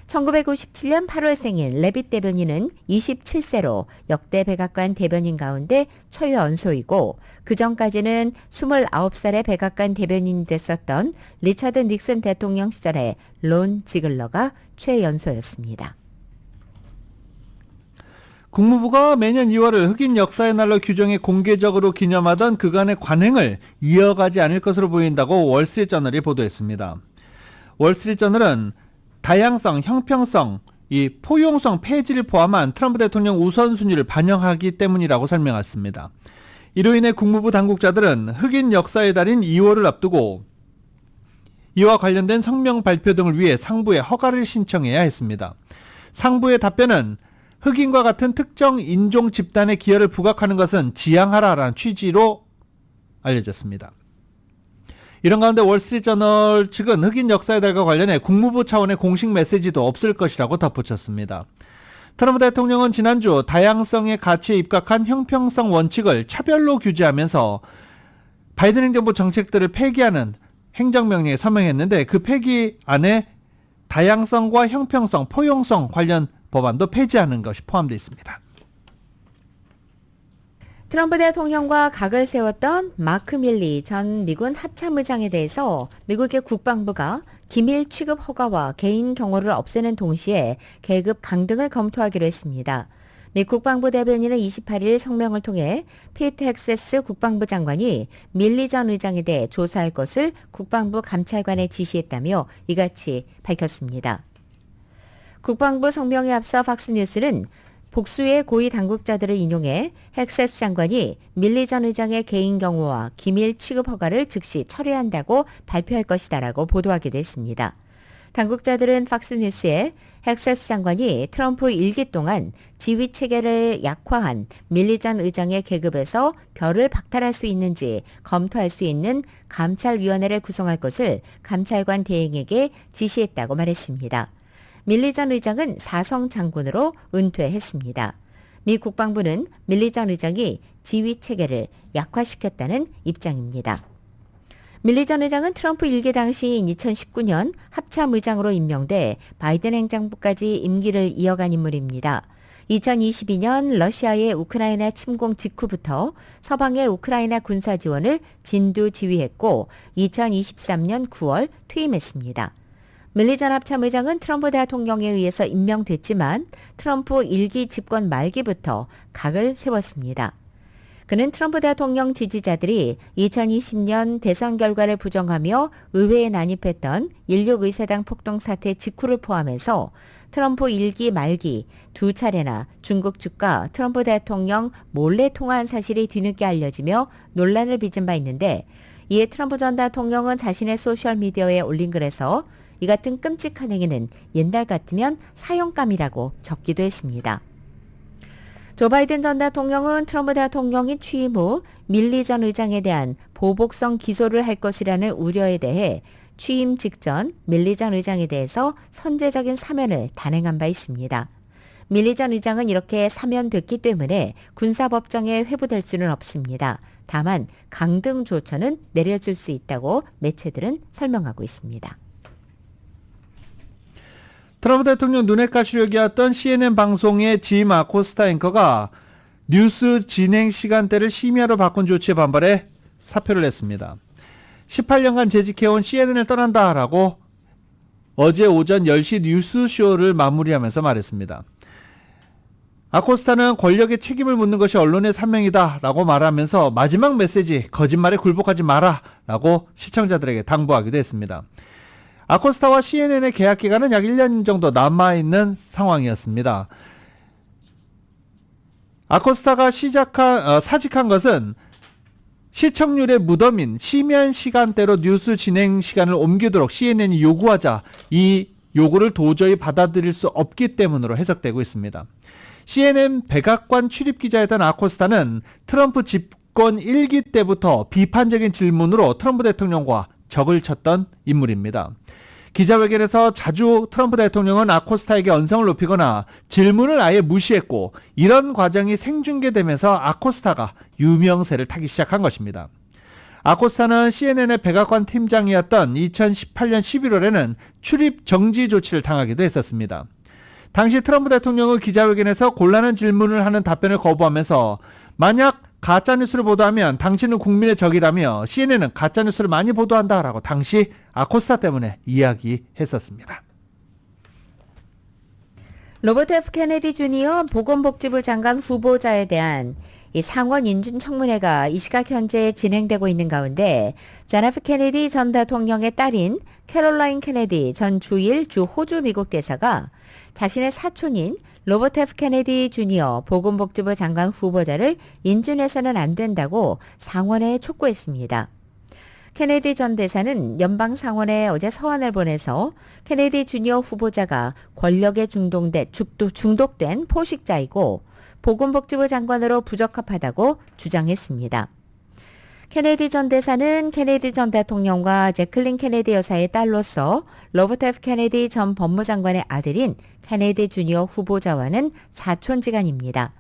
Speaker 2: 1997년 8월 생인 레빗 대변인은 27세로 역대 백악관 대변인 가운데 최연소이고 그전까지는 29살의 백악관 대변인이 됐었던 리처드 닉슨 대통령 시절의 론 지글러가 최연소였습니다.
Speaker 1: 국무부가 매년 2월을 흑인 역사의 날로 규정해 공개적으로 기념하던 그간의 관행을 이어가지 않을 것으로 보인다고 월스트리트저널이 보도했습니다. 월스트리트저널은 다양성, 형평성, 이 포용성 폐지를 포함한 트럼프 대통령 우선순위를 반영하기 때문이라고 설명했습니다. 이로 인해 국무부 당국자들은 흑인 역사의 달인 2월을 앞두고 이와 관련된 성명 발표 등을 위해 상부에 허가를 신청해야 했습니다. 상부의 답변은 흑인과 같은 특정 인종 집단의 기여를 부각하는 것은 지양하라라는 취지로 알려졌습니다. 이런 가운데 월스트리트저널 측은 흑인 역사의 달과 관련해 국무부 차원의 공식 메시지도 없을 것이라고 덧붙였습니다. 트럼프 대통령은 지난주 다양성의 가치에 입각한 형평성 원칙을 차별로 규제하면서 바이든 행정부 정책들을 폐기하는 행정명령에 서명했는데 그 폐기 안에 다양성과 형평성, 포용성 관련 법안도 폐지하는 것이 포함되어 있습니다.
Speaker 2: 트럼프 대통령과 각을 세웠던 마크 밀리 전 미군 합참의장에 대해서 미국의 국방부가 기밀 취급 허가와 개인 경호를 없애는 동시에 계급 강등을 검토하기로 했습니다. 미 국방부 대변인은 28일 성명을 통해 피트 헥세스 국방부 장관이 밀리 전 의장에 대해 조사할 것을 국방부 감찰관에 지시했다며 이같이 밝혔습니다. 국방부 성명에 앞서 팍스뉴스는 복수의 고위 당국자들을 인용해 헥세스 장관이 밀리 전 의장의 개인 경호와 기밀 취급 허가를 즉시 철회한다고 발표할 것이다라고 보도하기도 했습니다. 당국자들은 팍스뉴스에 헥세스 장관이 트럼프 일기 동안 지휘 체계를 약화한 밀리 전 의장의 계급에서 별을 박탈할 수 있는지 검토할 수 있는 감찰위원회를 구성할 것을 감찰관 대행에게 지시했다고 말했습니다. 밀리 전 의장은 사성 장군으로 은퇴했습니다. 미 국방부는 밀리 전 의장이 지휘 체계를 약화시켰다는 입장입니다. 밀리 전 의장은 트럼프 일기 당시인 2019년 합참의장으로 임명돼 바이든 행정부까지 임기를 이어간 인물입니다. 2022년 러시아의 우크라이나 침공 직후부터 서방의 우크라이나 군사 지원을 진두 지휘했고 2023년 9월 퇴임했습니다. 밀리 전 합참의장은 트럼프 대통령에 의해서 임명됐지만 트럼프 1기 집권 말기부터 각을 세웠습니다. 그는 트럼프 대통령 지지자들이 2020년 대선 결과를 부정하며 의회에 난입했던 16의사당 폭동 사태 직후를 포함해서 트럼프 1기 말기 두 차례나 중국 측과 트럼프 대통령 몰래 통화한 사실이 뒤늦게 알려지며 논란을 빚은 바 있는데 이에 트럼프 전 대통령은 자신의 소셜미디어에 올린 글에서 이 같은 끔찍한 행위는 옛날 같으면 사형감이라고 적기도 했습니다. 조 바이든 전 대통령은 트럼프 대통령이 취임 후 밀리 전 의장에 대한 보복성 기소를 할 것이라는 우려에 대해 취임 직전 밀리 전 의장에 대해서 선제적인 사면을 단행한 바 있습니다. 밀리 전 의장은 이렇게 사면됐기 때문에 군사법정에 회부될 수는 없습니다. 다만 강등 조처는 내려질 수 있다고 매체들은 설명하고 있습니다.
Speaker 1: 트럼프 대통령 눈엣 가시력이었던 CNN 방송의 짐 아코스타 앵커가 뉴스 진행 시간대를 심야로 바꾼 조치에 반발해 사표를 냈습니다. 18년간 재직해온 CNN을 떠난다라고 어제 오전 10시 뉴스쇼를 마무리하면서 말했습니다. 아코스타는 권력의 책임을 묻는 것이 언론의 사명이다 라고 말하면서 마지막 메시지 거짓말에 굴복하지 마라 라고 시청자들에게 당부하기도 했습니다. 아코스타와 CNN의 계약 기간은 약 1년 정도 남아있는 상황이었습니다. 아코스타가 사직한 것은 시청률의 무덤인 심야 시간대로 뉴스 진행 시간을 옮기도록 CNN이 요구하자 이 요구를 도저히 받아들일 수 없기 때문으로 해석되고 있습니다. CNN 백악관 출입기자였던 아코스타는 트럼프 집권 1기 때부터 비판적인 질문으로 트럼프 대통령과 적을 쳤던 인물입니다. 기자회견에서 자주 트럼프 대통령은 아코스타에게 언성을 높이거나 질문을 아예 무시했고 이런 과정이 생중계되면서 아코스타가 유명세를 타기 시작한 것입니다. 아코스타는 CNN의 백악관 팀장이었던 2018년 11월에는 출입 정지 조치를 당하기도 했었습니다. 당시 트럼프 대통령은 기자회견에서 곤란한 질문을 하는 답변을 거부하면서 만약 가짜뉴스를 보도하면 당신은 국민의 적이라며 CNN은 가짜뉴스를 많이 보도한다라고 당시 아코스타 때문에 이야기했었습니다.
Speaker 2: 로버트 F. 케네디 주니어 보건복지부 장관 후보자에 대한 이 상원 인준청문회가 이 시각 현재 진행되고 있는 가운데 존 F. 케네디 전 대통령의 딸인 캐롤라인 케네디 전 주일 주 호주 미국 대사가 자신의 사촌인 로버트 F. 케네디 주니어 보건복지부 장관 후보자를 인준해서는 안 된다고 상원에 촉구했습니다. 케네디 전 대사는 연방 상원에 어제 서한을 보내서 케네디 주니어 후보자가 권력에 중독된 포식자이고 보건복지부 장관으로 부적합하다고 주장했습니다. 케네디 전 대사는 케네디 전 대통령과 제클린 케네디 여사의 딸로서 로버트 F. 케네디 전 법무장관의 아들인 케네디 주니어 후보자와는 사촌지간입니다.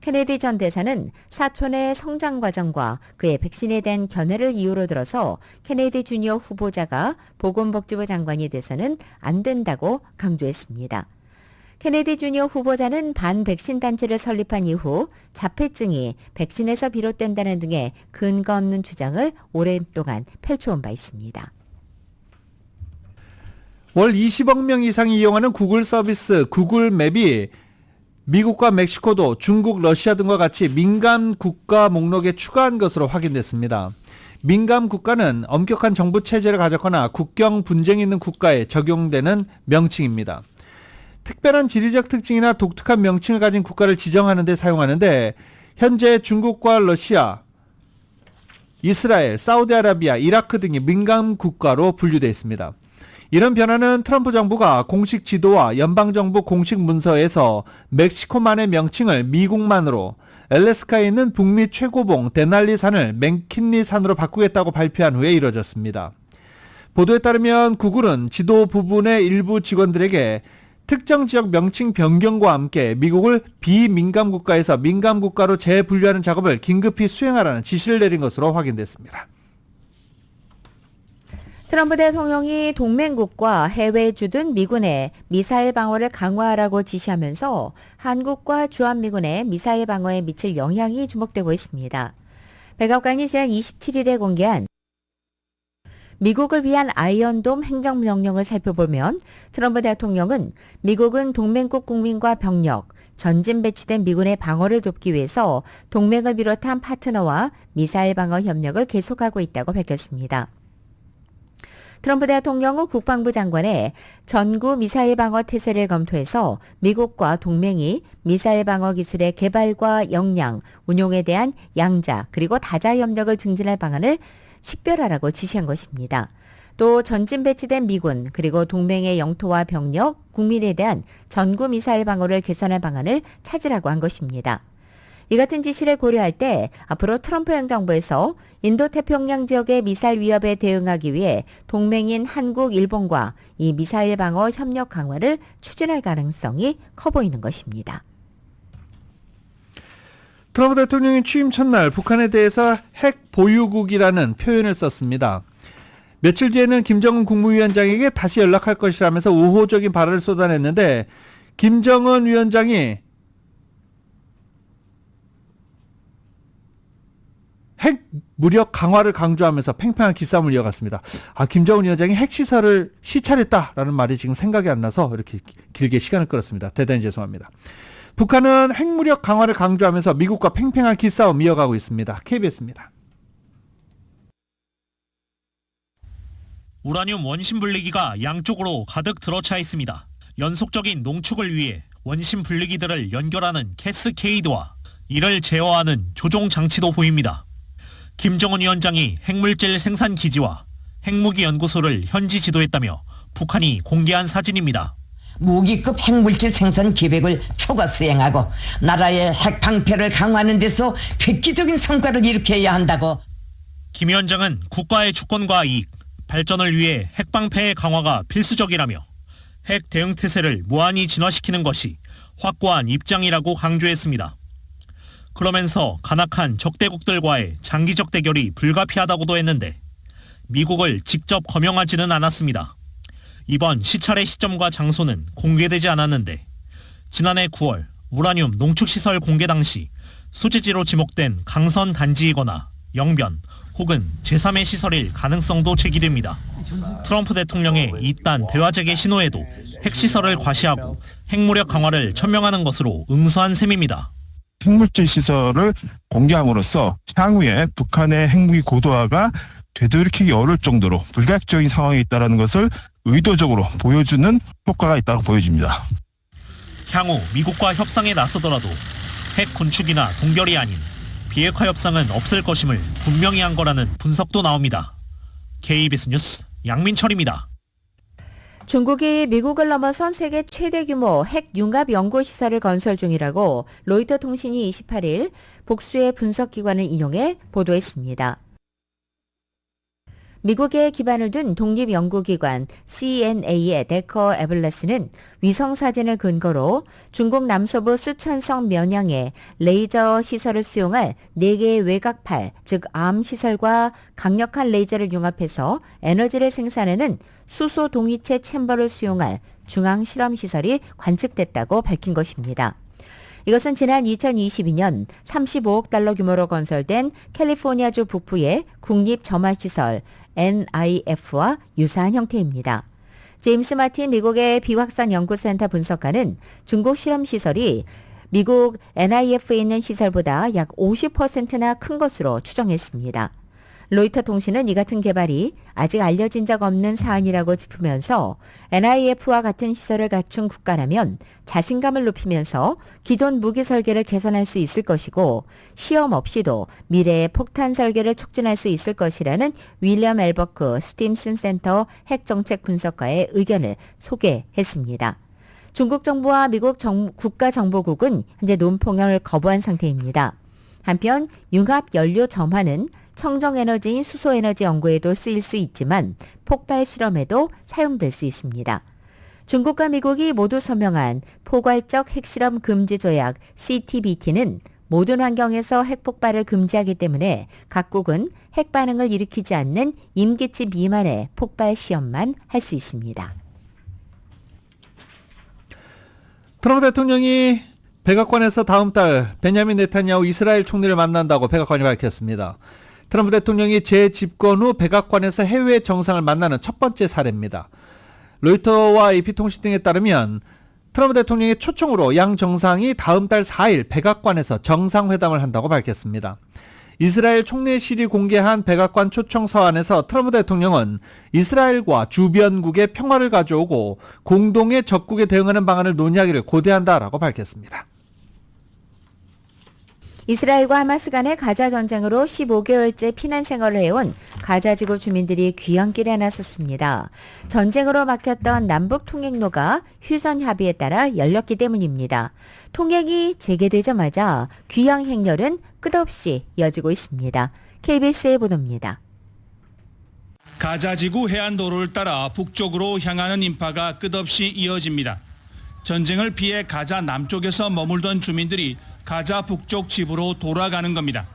Speaker 2: 케네디 전 대사는 사촌의 성장 과정과 그의 백신에 대한 견해를 이유로 들어서 케네디 주니어 후보자가 보건복지부 장관이 돼서는 안 된다고 강조했습니다. 케네디 주니어 후보자는 반백신 단체를 설립한 이후 자폐증이 백신에서 비롯된다는 등의 근거 없는 주장을 오랜동안 펼쳐온 바 있습니다.
Speaker 1: 월 20억 명 이상이 이용하는 구글 서비스 구글 맵이 미국과 멕시코도 중국, 러시아 등과 같이 민감 국가 목록에 추가한 것으로 확인됐습니다. 민감 국가는 엄격한 정부 체제를 가졌거나 국경 분쟁이 있는 국가에 적용되는 명칭입니다. 특별한 지리적 특징이나 독특한 명칭을 가진 국가를 지정하는 데 사용하는데 현재 중국과 러시아, 이스라엘, 사우디아라비아, 이라크 등이 민감 국가로 분류되어 있습니다. 이런 변화는 트럼프 정부가 공식 지도와 연방정부 공식 문서에서 멕시코만의 명칭을 미국만으로, 엘래스카에 있는 북미 최고봉 데날리 산을 맥킨리 산으로 바꾸겠다고 발표한 후에 이뤄졌습니다. 보도에 따르면 구글은 지도 부분의 일부 직원들에게 특정 지역 명칭 변경과 함께 미국을 비민감 국가에서 민감 국가로 재분류하는 작업을 긴급히 수행하라는 지시를 내린 것으로 확인됐습니다.
Speaker 2: 트럼프 대통령이 동맹국과 해외에 주둔 미군의 미사일 방어를 강화하라고 지시하면서 한국과 주한미군의 미사일 방어에 미칠 영향이 주목되고 있습니다. 백악관이 지난 27일에 공개한 미국을 위한 아이언돔 행정명령을 살펴보면 트럼프 대통령은 미국은 동맹국 국민과 병력, 전진 배치된 미군의 방어를 돕기 위해서 동맹을 비롯한 파트너와 미사일 방어 협력을 계속하고 있다고 밝혔습니다. 트럼프 대통령은 국방부 장관에 전구 미사일 방어 태세를 검토해서 미국과 동맹이 미사일 방어 기술의 개발과 역량, 운용에 대한 양자 그리고 다자 협력을 증진할 방안을 식별하라고 지시한 것입니다. 또 전진 배치된 미군 그리고 동맹의 영토와 병력, 국민에 대한 전구 미사일 방어를 개선할 방안을 찾으라고 한 것입니다. 이 같은 지시를 고려할 때 앞으로 트럼프 행정부에서 인도태평양 지역의 미사일 위협에 대응하기 위해 동맹인 한국, 일본과 이 미사일 방어 협력 강화를 추진할 가능성이 커 보이는 것입니다.
Speaker 1: 트럼프 대통령이 취임 첫날 북한에 대해서 핵 보유국이라는 표현을 썼습니다. 며칠 뒤에는 김정은 국무위원장에게 다시 연락할 것이라면서 우호적인 발언을 쏟아냈는데 김정은 위원장이 핵 무력 강화를 강조하면서 팽팽한 기싸움을 이어갔습니다. 김정은 위원장이 핵시설을 시찰했다라는 말이 지금 생각이 안 나서 이렇게 길게 시간을 끌었습니다. 대단히 죄송합니다. 북한은 핵무력 강화를 강조하면서 미국과 팽팽한 기싸움 이어가고 있습니다. KBS입니다.
Speaker 4: 우라늄 원심 분리기가 양쪽으로 가득 들어차 있습니다. 연속적인 농축을 위해 원심 분리기들을 연결하는 캐스케이드와 이를 제어하는 조종 장치도 보입니다. 김정은 위원장이 핵물질 생산 기지와 핵무기 연구소를 현지 지도했다며 북한이 공개한 사진입니다.
Speaker 5: 무기급 핵물질 생산 계획을 초과 수행하고 나라의 핵 방패를 강화하는 데서 획기적인 성과를 일으켜야 한다고.
Speaker 4: 김 위원장은 국가의 주권과 이익, 발전을 위해 핵방패의 강화가 필수적이라며 핵 대응 태세를 무한히 진화시키는 것이 확고한 입장이라고 강조했습니다. 그러면서 간악한 적대국들과의 장기적 대결이 불가피하다고도 했는데 미국을 직접 거명하지는 않았습니다. 이번 시찰의 시점과 장소는 공개되지 않았는데 지난해 9월 우라늄 농축시설 공개 당시 소재지로 지목된 강선 단지이거나 영변 혹은 제3의 시설일 가능성도 제기됩니다. 트럼프 대통령의 이딴 대화재개 신호에도 핵시설을 과시하고 핵무력 강화를 천명하는 것으로 응수한 셈입니다.
Speaker 6: 핵물질 시설을 공개함으로써 향후에 북한의 핵무기 고도화가 되돌이키기 어려울 정도로 불가역적인 상황에 있다는 것을 의도적으로 보여주는 효과가 있다고 보여집니다.
Speaker 4: 향후 미국과 협상에 나서더라도 핵 군축이나 동결이 아닌 비핵화 협상은 없을 것임을 분명히 한 거라는 분석도 나옵니다. KBS 뉴스 양민철입니다.
Speaker 2: 중국이 미국을 넘어선 세계 최대 규모 핵 융합 연구시설을 건설 중이라고 로이터 통신이 28일 복수의 분석기관을 인용해 보도했습니다. 미국에 기반을 둔 독립연구기관 CNA의 데커 에블레스는 위성사진을 근거로 중국 남서부 쓰촨성 면양에 레이저 시설을 수용할 4개의 외곽팔, 즉 암 시설과 강력한 레이저를 융합해서 에너지를 생산하는 수소 동위체 챔버를 수용할 중앙 실험 시설이 관측됐다고 밝힌 것입니다. 이것은 지난 2022년 35억 달러 규모로 건설된 캘리포니아주 북부의 국립점화시설 NIF와 유사한 형태입니다. 제임스 마틴 미국의 비확산 연구센터 분석가는 중국 실험시설이 미국 NIF에 있는 시설보다 약 50%나 큰 것으로 추정했습니다. 로이터 통신은 이 같은 개발이 아직 알려진 적 없는 사안이라고 짚으면서 NIF와 같은 시설을 갖춘 국가라면 자신감을 높이면서 기존 무기 설계를 개선할 수 있을 것이고 시험 없이도 미래의 폭탄 설계를 촉진할 수 있을 것이라는 윌리엄 엘버크 스팀슨 센터 핵정책 분석가의 의견을 소개했습니다. 중국 정부와 미국 국가정보국은 현재 논평을 거부한 상태입니다. 한편 융합연료 점화는 청정에너지인 수소에너지 연구에도 쓰일 수 있지만 폭발 실험에도 사용될 수 있습니다. 중국과 미국이 모두 서명한 포괄적 핵실험 금지 조약 CTBT는 모든 환경에서 핵폭발을 금지하기 때문에 각국은 핵반응을 일으키지 않는 임기치 미만의 폭발 시험만 할 수 있습니다.
Speaker 1: 트럼프 대통령이 백악관에서 다음 달 베냐민 네타냐후 이스라엘 총리를 만난다고 백악관이 밝혔습니다. 트럼프 대통령이 재집권 후 백악관에서 해외 정상을 만나는 첫 번째 사례입니다. 로이터와 AP통신 등에 따르면 트럼프 대통령의 초청으로 양 정상이 다음 달 4일 백악관에서 정상회담을 한다고 밝혔습니다. 이스라엘 총리실이 공개한 백악관 초청 서한에서 트럼프 대통령은 이스라엘과 주변국의 평화를 가져오고 공동의 적국에 대응하는 방안을 논의하기를 고대한다라고 밝혔습니다.
Speaker 2: 이스라엘과 하마스 간의 가자 전쟁으로 15개월째 피난 생활을 해온 가자지구 주민들이 귀향길에 나섰습니다. 전쟁으로 막혔던 남북 통행로가 휴전 합의에 따라 열렸기 때문입니다. 통행이 재개되자마자 귀향 행렬은 끝없이 이어지고 있습니다. KBS의 보도입니다.
Speaker 7: 가자지구 해안도로를 따라 북쪽으로 향하는 인파가 끝없이 이어집니다. 전쟁을 피해 가자 남쪽에서 머물던 주민들이 가자 북쪽 집으로 돌아가는 겁니다.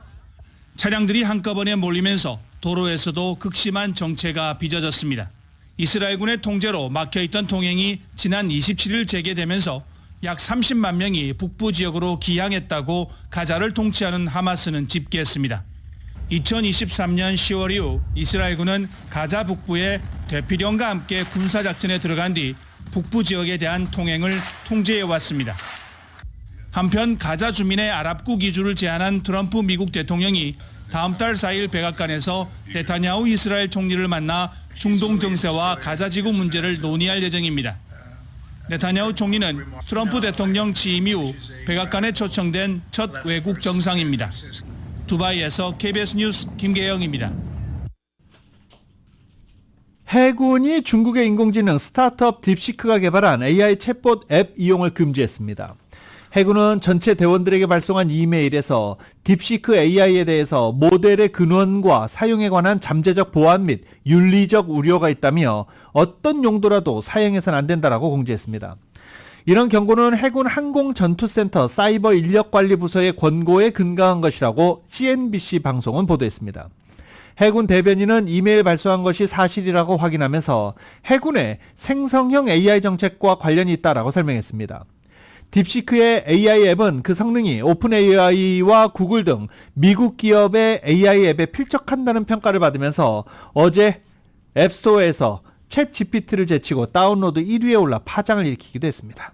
Speaker 7: 차량들이 한꺼번에 몰리면서 도로에서도 극심한 정체가 빚어졌습니다. 이스라엘군의 통제로 막혀있던 통행이 지난 27일 재개되면서 약 30만 명이 북부 지역으로 기항했다고 가자를 통치하는 하마스는 집계했습니다. 2023년 10월 이후 이스라엘군은 가자 북부에 대피령과 함께 군사작전에 들어간 뒤 북부 지역에 대한 통행을 통제해왔습니다. 한편 가자 주민의 아랍국 이주를 제안한 트럼프 미국 대통령이 다음 달 4일 백악관에서 네타냐후 이스라엘 총리를 만나 중동 정세와 가자 지구 문제를 논의할 예정입니다. 네타냐후 총리는 트럼프 대통령 취임 이후 백악관에 초청된 첫 외국 정상입니다. 두바이에서 KBS 뉴스 김계영입니다.
Speaker 1: 해군이 중국의 인공지능 스타트업 딥시크가 개발한 AI 챗봇 앱 이용을 금지했습니다. 해군은 전체 대원들에게 발송한 이메일에서 딥시크 AI에 대해서 모델의 근원과 사용에 관한 잠재적 보안 및 윤리적 우려가 있다며 어떤 용도라도 사용해서는 안 된다라고 공지했습니다. 이런 경고는 해군 항공전투센터 사이버 인력관리부서의 권고에 근거한 것이라고 CNBC 방송은 보도했습니다. 해군 대변인은 이메일 발송한 것이 사실이라고 확인하면서 해군의 생성형 AI 정책과 관련이 있다라고 설명했습니다. 딥시크의 AI 앱은 그 성능이 오픈 AI와 구글 등 미국 기업의 AI 앱에 필적한다는 평가를 받으면서 어제 앱스토어에서 챗 GPT를 제치고 다운로드 1위에 올라 파장을 일으키기도 했습니다.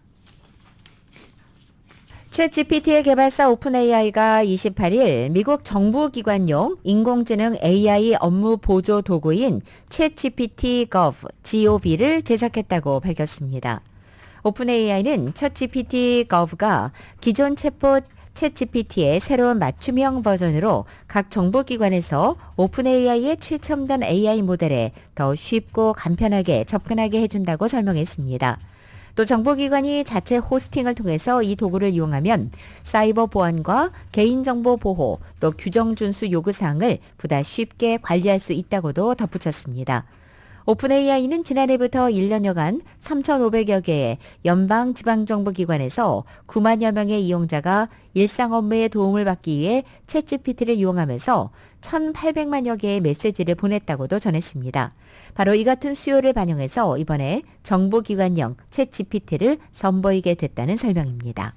Speaker 2: 챗 GPT의 개발사 오픈AI가 28일 미국 정부기관용 인공지능 AI 업무 보조 도구인 챗 GPT GOV를 제작했다고 밝혔습니다. 오픈AI는 챗 GPT GOV가 기존 챗봇 챗GPT의 새로운 맞춤형 버전으로 각 정부기관에서 오픈AI의 최첨단 AI 모델에 더 쉽고 간편하게 접근하게 해준다고 설명했습니다. 또 정보기관이 자체 호스팅을 통해서 이 도구를 이용하면 사이버 보안과 개인정보 보호, 또 규정 준수 요구사항을 보다 쉽게 관리할 수 있다고도 덧붙였습니다. 오픈AI는 지난해부터 1년여간 3,500여 개의 연방 지방정부기관에서 9만여 명의 이용자가 일상 업무에 도움을 받기 위해 챗GPT를 이용하면서 1,800만여 개의 메시지를 보냈다고도 전했습니다. 바로 이 같은 수요를 반영해서 이번에 정보기관용 챗GPT를 선보이게 됐다는 설명입니다.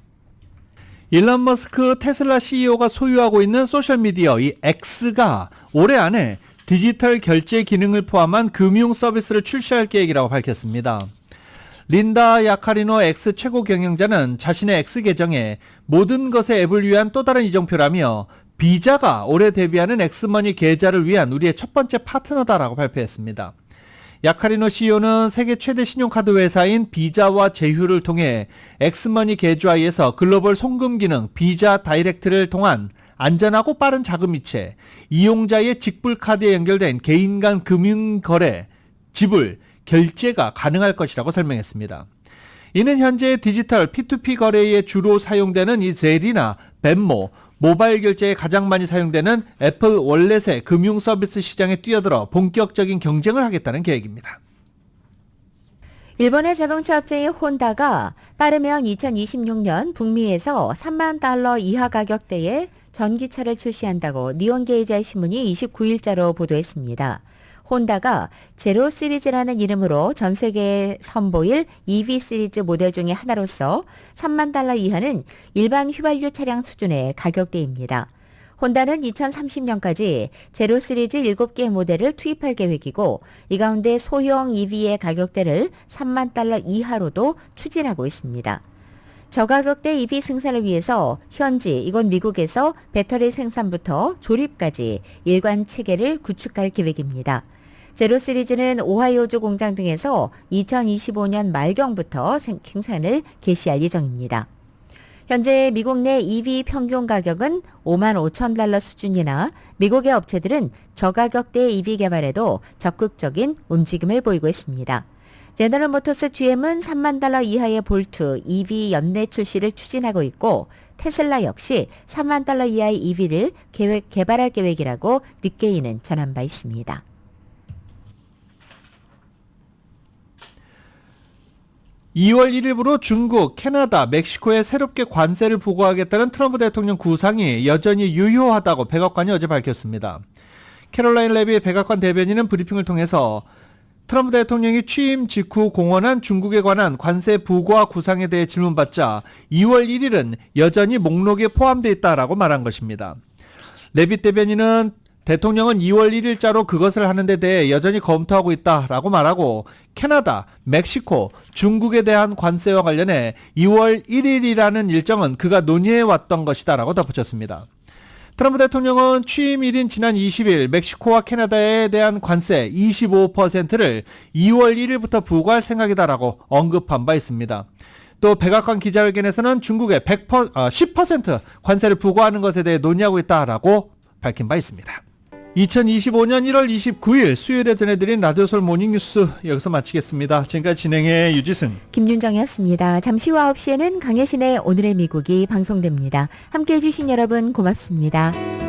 Speaker 1: 일론 머스크 테슬라 CEO가 소유하고 있는 소셜미디어 이 X가 올해 안에 디지털 결제 기능을 포함한 금융 서비스를 출시할 계획이라고 밝혔습니다. 린다 야카리노 X 최고 경영자는 자신의 X 계정에 모든 것의 앱을 위한 또 다른 이정표라며 비자가 올해 데뷔하는 엑스머니 계좌를 위한 우리의 첫 번째 파트너다라고 발표했습니다. 야카리노 CEO는 세계 최대 신용카드 회사인 비자와 제휴를 통해 엑스머니 계좌에서 글로벌 송금 기능 비자 다이렉트를 통한 안전하고 빠른 자금 이체, 이용자의 직불카드에 연결된 개인 간 금융거래, 지불, 결제가 가능할 것이라고 설명했습니다. 이는 현재 디지털 P2P 거래에 주로 사용되는 이 젤이나 벤모, 모바일 결제에 가장 많이 사용되는 애플 월렛의 금융 서비스 시장에 뛰어들어 본격적인 경쟁을 하겠다는 계획입니다.
Speaker 2: 일본의 자동차 업체인 혼다가 빠르면 2026년 북미에서 3만 달러 이하 가격대의 전기차를 출시한다고 니혼게이자이 신문이 29일자로 보도했습니다. 혼다가 제로 시리즈라는 이름으로 전 세계에 선보일 EV 시리즈 모델 중에 하나로서 3만 달러 이하는 일반 휘발유 차량 수준의 가격대입니다. 혼다는 2030년까지 제로 시리즈 7개 모델을 투입할 계획이고 이 가운데 소형 EV의 가격대를 3만 달러 이하로도 추진하고 있습니다. 저가격대 EV 생산을 위해서 현지 이곳 미국에서 배터리 생산부터 조립까지 일관 체계를 구축할 계획입니다. 제로 시리즈는 오하이오주 공장 등에서 2025년 말경부터 생산을 개시할 예정입니다. 현재 미국 내 EV 평균 가격은 5만 5천 달러 수준이나 미국의 업체들은 저가격대 EV 개발에도 적극적인 움직임을 보이고 있습니다. 제너럴 모터스 GM은 3만 달러 이하의 볼트 EV 연내 출시를 추진하고 있고 테슬라 역시 3만 달러 이하의 EV를 개발할 계획이라고 닉게이는 전한 바 있습니다.
Speaker 1: (2월 1일부로) 중국, 캐나다, 멕시코에 새롭게 관세를 부과하겠다는 트럼프 대통령 구상이 여전히 유효하다고 백악관이 어제 밝혔습니다. 캐롤라인 레비 백악관 대변인은 브리핑을 통해서 트럼프 대통령이 취임 직후 공언한 중국에 관한 관세 부과 구상에 대해 질문받자 2월 1일은 여전히 목록에 포함되어 있다라고 말한 것입니다. 레비 대변인은 대통령은 2월 1일자로 그것을 하는 데 대해 여전히 검토하고 있다라고 말하고 캐나다, 멕시코, 중국에 대한 관세와 관련해 2월 1일이라는 일정은 그가 논의해왔던 것이다라고 덧붙였습니다. 트럼프 대통령은 취임일인 지난 20일 멕시코와 캐나다에 대한 관세 25%를 2월 1일부터 부과할 생각이다라고 언급한 바 있습니다. 또 백악관 기자회견에서는 중국에 10% 관세를 부과하는 것에 대해 논의하고 있다라고 밝힌 바 있습니다. 2025년 1월 29일 수요일에 전해드린 라디오솔 모닝뉴스 여기서 마치겠습니다. 지금까지 진행의 유지승,
Speaker 2: 김윤정이었습니다. 잠시 후 9시에는 강혜신의 오늘의 미국이 방송됩니다. 함께해 주신 여러분 고맙습니다.